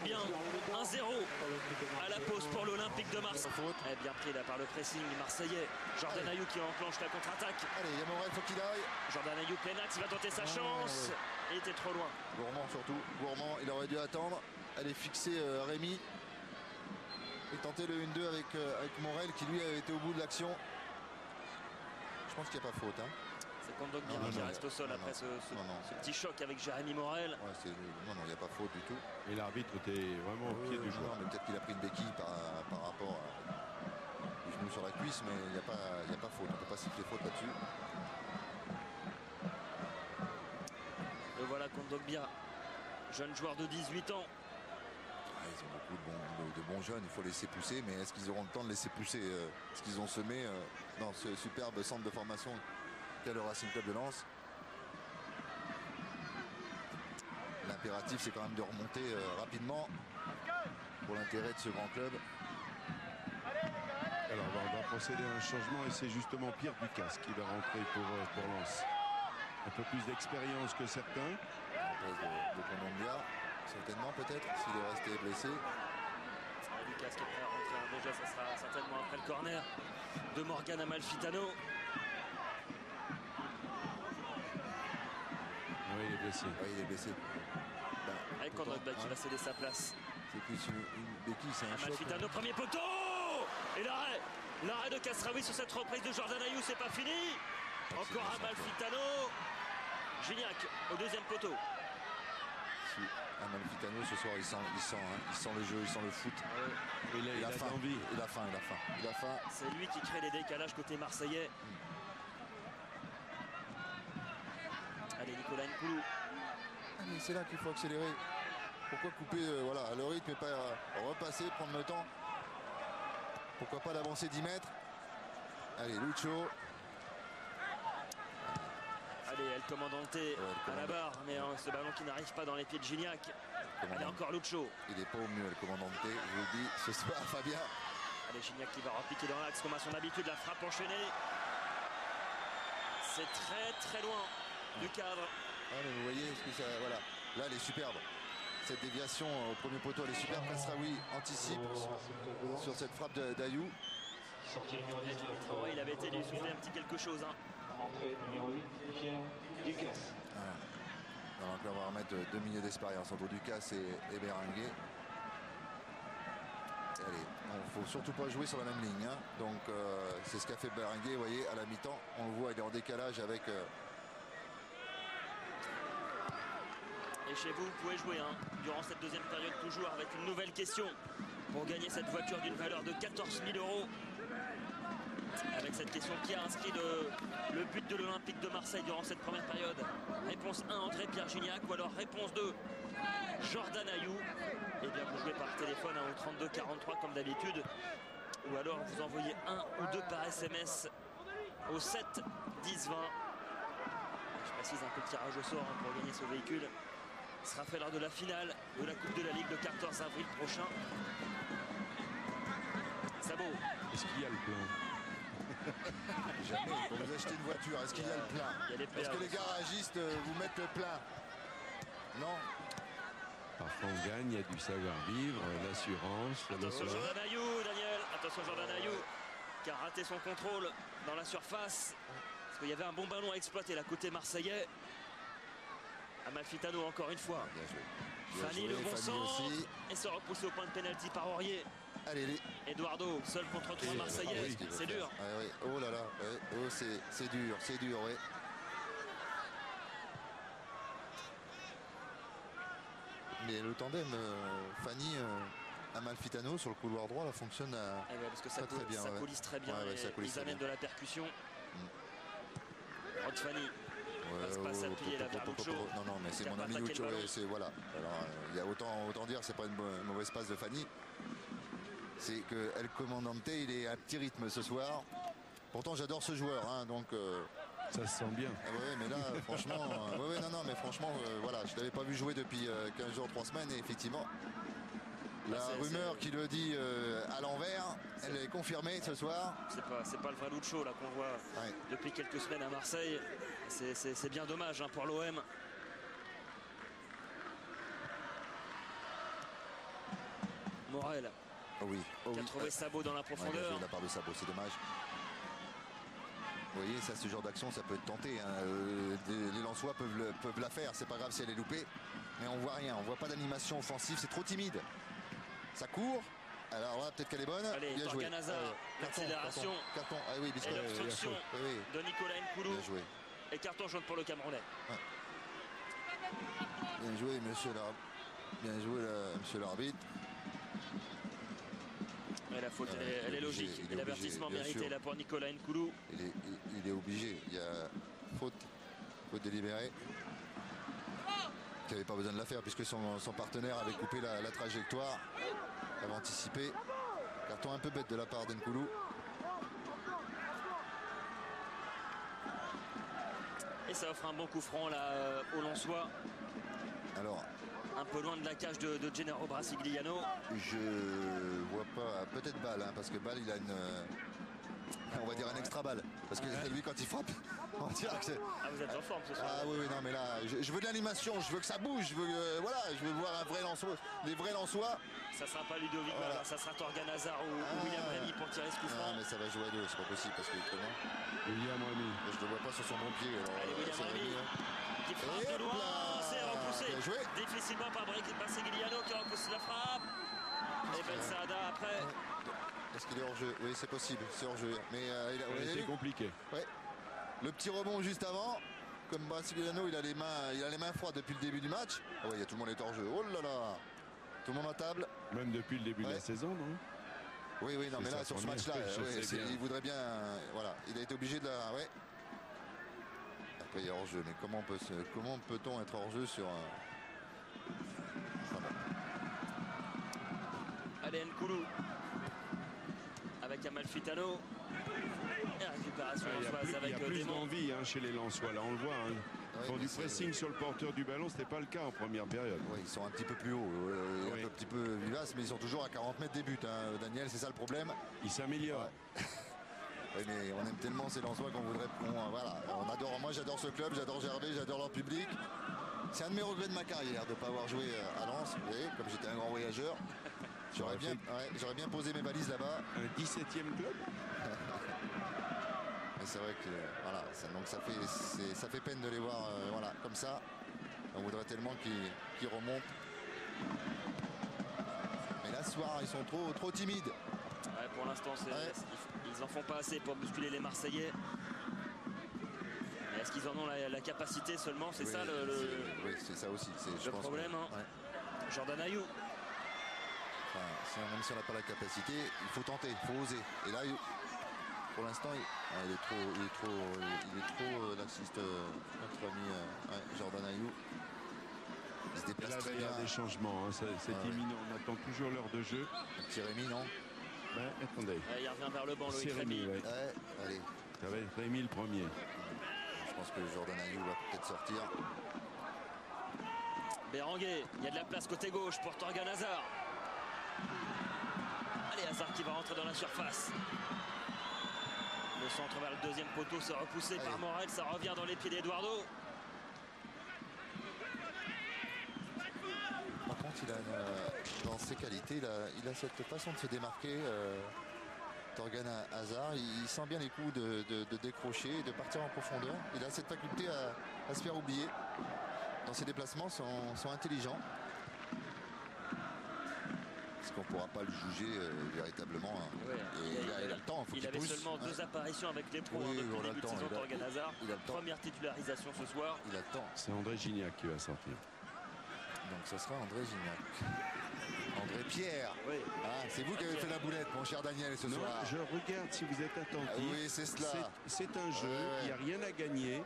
bien. 1-0 à la pause pour l'Olympique de Marseille. Bien pris là par le pressing marseillais. Jordan Ayew qui enclenche la contre-attaque. Allez, il y a Morel, faut qu'il aille. Jordan Ayew plein axe, il va tenter sa chance. Il était trop loin. Gourmand surtout. Gourmand, il aurait dû attendre. Allez, fixer Rémi. Et tenter le 1-2 avec Morel qui lui avait été au bout de l'action. Je pense qu'il n'y a pas faute. Hein. C'est Kondogbia qui reste au sol après ce petit choc avec Jérémy Morel. Ouais, non, il n'y a pas faute du tout. Et l'arbitre était vraiment au pied du joueur. Mais peut-être qu'il a pris une béquille par rapport du genou sur la cuisse, mais il n'y a pas faute. On ne peut pas siffler faute là-dessus. Et voilà Kondogbia, jeune joueur de 18 ans. Ils ont beaucoup de bons jeunes, il faut laisser pousser, mais est-ce qu'ils auront le temps de laisser pousser ce qu'ils ont semé dans ce superbe centre de formation qu'est le Racing Club de Lens? L'impératif, c'est quand même de remonter rapidement pour l'intérêt de ce grand club. Alors on va procéder à un changement et c'est justement Pierre Ducasse qui va rentrer pour Lens. Un peu plus d'expérience que certains. À la place de Kondogbia, certainement peut-être, s'il est resté blessé. Lucas qui est prêt à rentrer. Déjà, ça sera certainement après le corner de Morgan Amalfitano. Oui, il est blessé. Oui, il est blessé. Avec Kondogbia qui va céder sa place. C'est plus une béquille, c'est un choc. Amalfitano, premier poteau. Et l'arrêt de Kasraoui sur cette reprise de Jordan Ayew, c'est pas fini. Encore Amalfitano. Gignac au deuxième poteau. Amalfitano ce soir il sent le jeu, il sent le foot. Il a faim. Il a faim. C'est lui qui crée les décalages côté marseillais. Allez, Nicolas Nkoulou. C'est là qu'il faut accélérer. Pourquoi couper le rythme et pas repasser, prendre le temps? Pourquoi pas d'avancer 10 mètres? Allez, Lucho. Allez, El Comandante à la barre, mais ce ballon qui n'arrive pas dans les pieds de Gignac. Allez, encore Lucho. Il n'est pas au mieux, El Comandante, je vous le dis ce soir, Fabien. Allez, Gignac qui va repiquer dans l'axe comme à son habitude, la frappe enchaînée. C'est très loin du cadre. Mais vous voyez, voilà. Là, elle est superbe. Cette déviation au premier poteau, elle est superbe. Kasraoui anticipe sur cette frappe d'Ayew. Il avait été lui souffler un petit quelque chose. Entrée numéro 8, Pierre Ducasse. Donc là, on va remettre 2 milieux d'expérience entre Ducasse et Berenguer. Allez, il ne faut surtout pas jouer sur la même ligne. Donc c'est ce qu'a fait Berenguer, vous voyez, à la mi-temps. On le voit, il est en décalage avec... Et chez vous pouvez jouer durant cette deuxième période, toujours avec une nouvelle question pour gagner cette voiture d'une valeur de 14 000 €. Avec cette question, qui a inscrit le but de l'Olympique de Marseille durant cette première période? Réponse 1, André-Pierre Gignac, ou alors réponse 2, Jordan Ayew. Et bien vous jouez par téléphone au 32 43 comme d'habitude, ou alors vous envoyez 1 ou 2 par SMS au 7 10 20. Je précise un peu le tirage au sort pour gagner ce véhicule. Ce sera fait lors de la finale de la Coupe de la Ligue le 14 avril prochain. Sabo. Est-ce qu'il y a le plein? Jamais. Pour vous acheter une voiture, est-ce qu'il y a le plein? Est-ce que les garagistes vous mettent le plein? Non. Parfois on gagne, il y a du savoir-vivre, l'assurance. Attention Jordan Ayew, Daniel. Attention Jordan Ayew qui a raté son contrôle dans la surface. Parce qu'il y avait un bon ballon à exploiter là côté marseillais. Amalfitano encore une fois. Bien joué. Fanny le bon centre. Et se repousser au point de pénalty par Aurier. Allez, Eduardo, seul contre 3 Marseillais. C'est dur. Oui. Oh là là. Oh, c'est dur, oui. Mais le tandem Fanny Amalfitano sur le couloir droit là, fonctionne parce que ça très bien. Ça coulisse très bien. Ils amènent de la percussion. Rod Fanny. Passe pas s'appuyer là vers Lucho. Non, mais c'est mon ami Lucho. Voilà. Alors, il y a autant dire, c'est pas une mauvaise passe de Fanny. C'est que El Comandante, il est à petit rythme ce soir. Pourtant, j'adore ce joueur, donc. Ça se sent bien. Ouais, mais là, franchement, mais franchement, voilà, je l'avais pas vu jouer depuis 15 jours, 3 semaines, et effectivement, la rumeur qui le dit à l'envers, elle est confirmée ce soir. C'est pas le vrai Lucho là qu'on voit depuis quelques semaines à Marseille. C'est bien dommage pour l'OM. Morel. Oui. Qui a trouvé Sabot dans la profondeur. De la part de Sabot, c'est dommage. Vous voyez, ça, ce genre d'action, ça peut être tenté. Hein. Les Lensois peuvent la faire. C'est pas grave si elle est loupée. Mais on voit rien. On voit pas d'animation offensive. C'est trop timide. Ça court. Alors là, peut-être qu'elle est bonne. Allez, bien joué. L'accélération. Carton. Ah oui, et l'obstruction de Nicolas Nkoulou. Bien joué. Et carton jaune pour le Camerounais. Ouais. Bien joué, monsieur l'arbitre. Bien joué, monsieur l'arbitre. Et la faute, elle est logique. Et l'avertissement mérité là pour Nicolas Nkoulou. Il est obligé. Il y a faute délibérée. Qui n'avait pas besoin de la faire puisque son partenaire avait coupé la trajectoire. Avait anticipé. Carton un peu bête de la part d'Nkoulou. Et ça offre un bon coup franc là au Lensois. Alors. Un peu loin de la cage de Gennaro Brasigliano. Je vois pas. Peut-être Ball, hein, parce que Ball il a une. On va dire un extra balle. Parce que lui quand il frappe. On dirait que vous êtes en forme ce soir. Ah oui, non mais là je veux de l'animation, je veux que ça bouge, je veux voir un vrai Lensois, des vrais Lensois. Ça sera pas Ludovic, voilà. Ça sera Torgan Hazard ou William Rémy pour tirer ce coup franc. Mais ça va jouer à deux, c'est pas possible parce que autrement. William Rémy. Je le vois pas sur son bon pied. Alors, allez, William Rémy qui frappe de loin, c'est repoussé. Difficilement par Brasigliano qui repousse la frappe. Et Ben Saada après. Est-ce qu'il est hors jeu? Oui, c'est possible, c'est hors jeu. Mais c'est compliqué. Ouais. Le petit rebond juste avant. Comme Brasigliano, il a les mains froides depuis le début du match. Ah ouais, tout le monde est hors jeu. Oh là là. Tout le monde à table. Même depuis le début de la saison, non? Oui, non, mais là, sur ce match-là, il voudrait bien. Voilà, il a été obligé de la. Ouais. Après, il est hors jeu. Mais comment peut-on être hors jeu sur un. Allez, Nkoulou. Avec Amalfitano. Et récupération il y a plus d'envie chez les Lensois. Là, on le voit. Ils font du pressing sur le porteur du ballon. C'était pas le cas en première période. Oui, ils sont un petit peu plus hauts, un petit peu vivaces, mais ils sont toujours à 40 mètres des buts. Hein. Daniel, c'est ça le problème. Ils s'améliorent. Ouais. Oui, mais on aime tellement ces Lensois qu'on voudrait. Voilà, on adore. Moi, j'adore ce club, j'adore Gervais, j'adore leur public. C'est un de mes regrets de ma carrière de ne pas avoir joué à Lens. Vous voyez, comme j'étais un grand voyageur, j'aurais bien posé mes valises là-bas. Un 17e club. C'est vrai que voilà, donc ça fait peine de les voir comme ça. On voudrait tellement qu'ils remontent. Mais là ce soir ils sont trop timides. Ouais, pour l'instant ils en font pas assez pour bousculer les Marseillais. Est-ce qu'ils en ont la capacité seulement? C'est ça oui, c'est ça aussi. Le problème. Jordan Ayou. Même si on n'a pas la capacité, il faut tenter, il faut oser. Et là, pour l'instant, il est trop laxiste, notre ami Jordan Ayou. Il se déplace très bien. Il y a des changements, c'est imminent. On attend toujours l'heure de jeu. Un petit Rémy, non? Attendez. Il revient vers le banc, Loïc Rémy. Allez. Ça va être Rémy le premier. Je pense que Jordan Ayou va peut-être sortir. Béranguet, il y a de la place côté gauche pour Torgan Hazard. Allez, Hazard qui va rentrer dans la surface. Le centre vers le deuxième poteau, c'est repoussé par Morel, ça revient dans les pieds d'Eduardo. Par contre, dans ses qualités, il a cette façon de se démarquer. Torgan Hazard, il sent bien les coups de décrocher, de partir en profondeur. Il a cette faculté à se faire oublier. Dans ses déplacements, sont intelligents. Parce qu'on ne pourra pas le juger véritablement. Il a le temps, il avait seulement 2 apparitions avec les pros depuis le début de saison, Torgan Hazard. Première titularisation ce soir. Il a le temps. C'est André Gignac qui va sortir. Donc ce sera André Gignac. André Pierre. Oui. C'est vous qui avez fait la boulette, mon cher Daniel, ce soir. Je regarde si vous êtes attentif. Oui, c'est cela. C'est un jeu, il n'y a rien à gagner.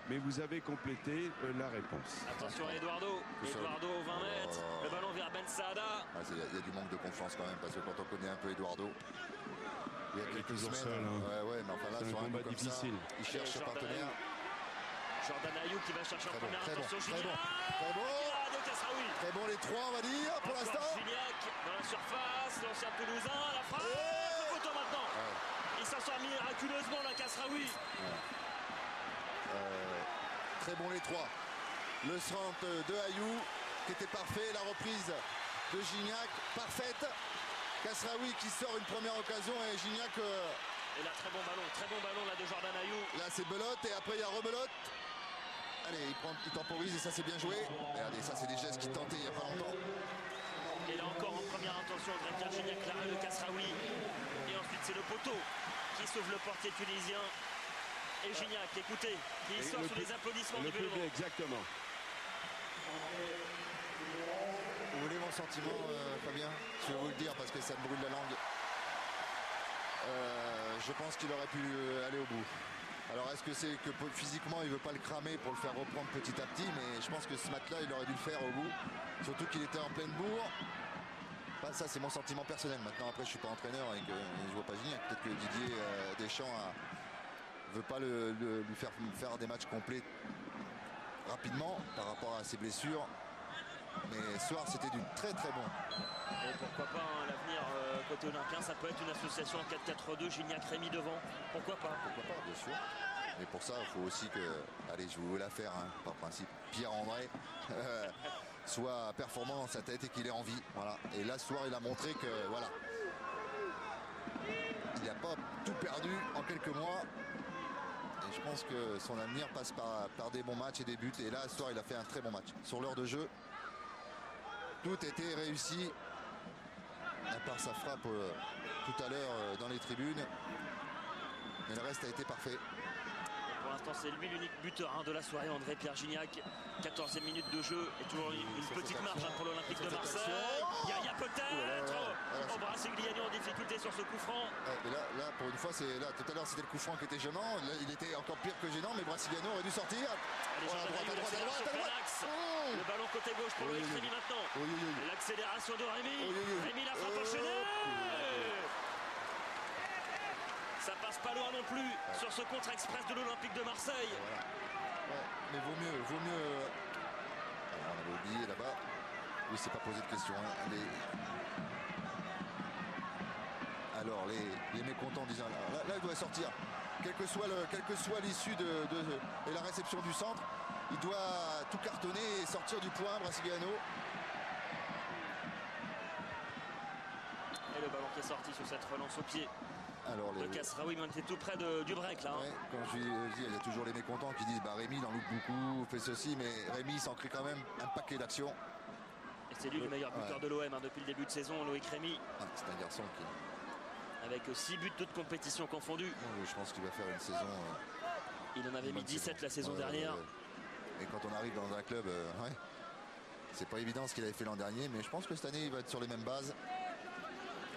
Mais vous avez complété la réponse. Attention à Eduardo. Eduardo au 20 mètres. Le ballon vers Ben Saada. Il y a du manque de confiance quand même, parce que quand on connaît un peu Eduardo, il y a quelques semaines. Mais enfin là, sur un combat difficile, il cherche ses partenaires. Jordan Ayou qui va chercher en première intention. Très bon les trois, on va dire, pour l'instant. Gignac dans la surface, l'ancien Toulousain, la frappe. Le poteau maintenant. Il s'en sort miraculeusement, la Kasraoui. Très bon les trois. Le centre de Ayou qui était parfait, la reprise de Gignac, parfaite. Kasraoui qui sort une première occasion et Gignac... Et là, très bon ballon là de Jordan Ayew. Là, c'est Belote et après, il y a Rebelote. Allez, il temporise et ça, c'est bien joué. Regardez, ça, c'est des gestes qu'il tentait il n'y a pas longtemps. Et là encore, en première intention, Pierre Gignac, l'arrêt de Kasraoui. Et ensuite, c'est le poteau qui sauve le portier tunisien. Et Gignac, écoutez, qui sort sous les applaudissements du Vélodrome. Exactement. Vous voulez mon sentiment, Fabien? Je vais vous le dire parce que ça me brûle la langue. Je pense qu'il aurait pu aller au bout. Alors est-ce que c'est que physiquement il veut pas le cramer pour le faire reprendre petit à petit, mais je pense que ce match-là il aurait dû le faire au bout. Surtout qu'il était en pleine bourre. Enfin, ça c'est mon sentiment personnel. Maintenant après je suis pas entraîneur et que je vois pas Gignac. Peut-être que Didier Deschamps veut pas lui faire des matchs complets rapidement par rapport à ses blessures. Mais ce soir c'était du très très bon. Et pourquoi pas l'avenir côté olympien, ça peut être une association en 4-4-2, Gignac Rémy devant. Pourquoi pas? Pourquoi pas, bien sûr. Mais pour ça, il faut aussi que, allez, je vais vous la faire, hein, par principe, Pierre-André soit performant dans sa tête et qu'il ait envie. Voilà. Et là, ce soir, il a montré que, voilà, il n'a pas tout perdu en quelques mois. Et je pense que son avenir passe par des bons matchs et des buts. Et là, ce soir, il a fait un très bon match. Sur l'heure de jeu, tout était réussi, à part sa frappe tout à l'heure dans les tribunes. Mais le reste a été parfait. Et pour l'instant, c'est lui l'unique buteur de la soirée, André-Pierre Gignac. 14e minute de jeu et toujours une petite marge pour l'Olympique de Marseille. Il y a peut-être Brassigliano en difficulté sur ce coup franc. Mais là, pour une fois, tout à l'heure c'était le coup franc qui était gênant. Là, il était encore pire que gênant, mais Brassigliano aurait dû sortir. Allez, à droite. Le ballon côté gauche pour Loïc Rémy maintenant. L'accélération de Rémy. Rémy la frappe enchaînée. Ça passe pas loin non plus sur ce contre-express de l'Olympique de Marseille. Voilà. Ouais, mais vaut mieux. Alors, on avait oublié là-bas. Oui, c'est pas posé de question. Hein. Alors les mécontents disant là, il doit sortir. Quelle que soit l'issue et la réception du centre, il doit tout cartonner et sortir du point, Brassigliano. Et le ballon qui est sorti sur cette relance au pied. Alors, de Kasraoui, mais on était tout près du break là. Ouais, quand je dis, il y a toujours les mécontents qui disent Rémy il en loupe beaucoup, fait ceci, mais Rémy s'en crée quand même un paquet d'actions. Et c'est lui le meilleur buteur de l'OM depuis le début de saison, Loïc Rémy. C'est un garçon qui... Avec 6 buts toutes compétitions confondues. Je pense qu'il va faire une saison... Il en avait mis 17 la saison dernière. Et quand on arrive dans un club, c'est pas évident ce qu'il avait fait l'an dernier, mais je pense que cette année il va être sur les mêmes bases.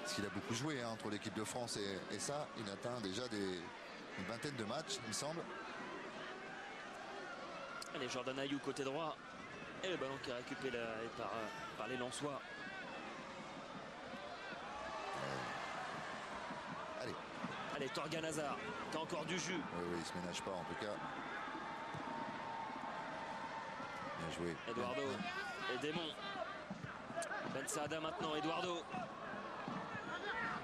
Parce qu'il a beaucoup joué entre l'équipe de France et ça. Il atteint déjà une vingtaine de matchs, il me semble. Allez, Jordan Ayew côté droit. Et le ballon qui est récupéré par les Lensois. Allez, Torgan Hazard. T'as encore du jus. Oui, il se ménage pas en tout cas. Bien joué. Eduardo et Démon. Ben Saada maintenant, Eduardo.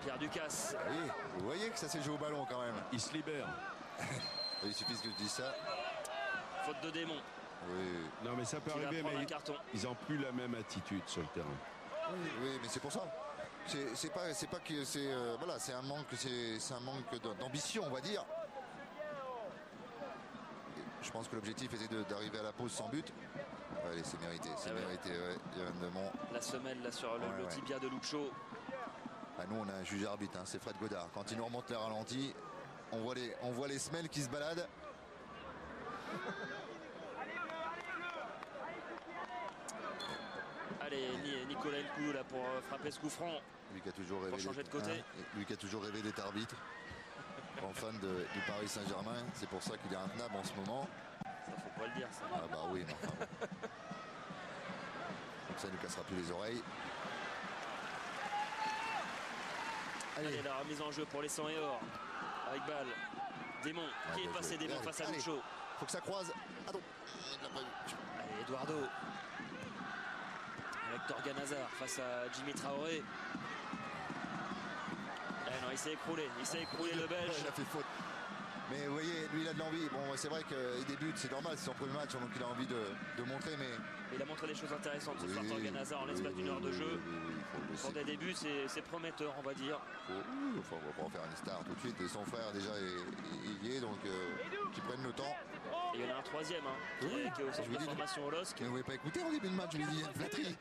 Pierre Ducasse. Oui, vous voyez que ça s'est joué au ballon quand même. Il se libère. Il suffit que je dise ça. Faute de Démon. Oui. Non mais ça peut arriver, mais ils n'ont plus la même attitude sur le terrain. Oui, mais c'est pour ça. C'est pas que c'est voilà, c'est un manque d'ambition, on va dire. Je pense que l'objectif était d'arriver à la pause sans but. Allez, c'est mérité, La semelle là sur le tibia de Lucho. Nous on a un juge arbitre, hein, c'est Fred Godard. Quand il nous remonte les ralentis, on voit les semelles qui se baladent. Allez, Nicolas Nkoulou là pour frapper ce coup franc. Lui qui a toujours rêvé changer de côté. Lui qui a toujours rêvé d'être arbitre. Grand fan du Paris Saint-Germain. C'est pour ça qu'il est intenable en ce moment. Ça faut pas le dire ça. Ah bah oui, mais enfin bon. Comme ça il ne cassera plus les oreilles. Allez, la remise en jeu pour les 100 et or. Avec balle. Démon qui est passé Démon face à Lucho. Faut que ça croise. Ah non. Allez, Eduardo. Avec Torgan Hazard face à Jimmy Traoré. Non, il s'est écroulé le Belge. Il a fait faute. Mais vous voyez, lui il a de l'envie. Bon, c'est vrai qu'il débute, c'est normal, c'est son premier match, donc il a envie de montrer. Mais il a montré des choses intéressantes ce oui, soir, Torgan Hazard, en l'espace d'une heure de jeu. Pour des débuts, c'est prometteur, on va dire. On va pas en faire une star tout de suite. Et son frère déjà il y est, donc qu'ils prennent le temps. Et il y en a un troisième qui est au centre de formation au LOSC. Mais vous n'avez pas écouté en début de match, je lui dis, une flatterie.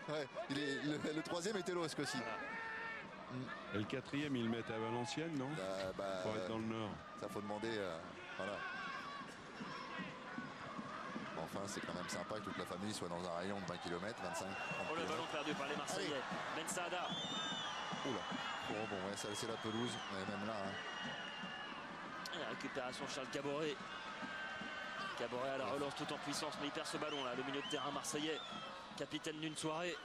Ouais, le troisième était LOSC aussi. Et le quatrième, ils le mettent à Valenciennes, non? Pour être dans le Nord. Ça faut demander. Voilà. Enfin, c'est quand même sympa que toute la famille soit dans un rayon de 20 km, 25. Oh, le ballon perdu par les Marseillais. Ben Saada. Oula. Bon, ouais, ça c'est la pelouse, mais même là. Et la récupération Charles Caboret. Caboret à la relance tout en puissance, mais il perd ce ballon là, le milieu de terrain marseillais. Capitaine d'une soirée.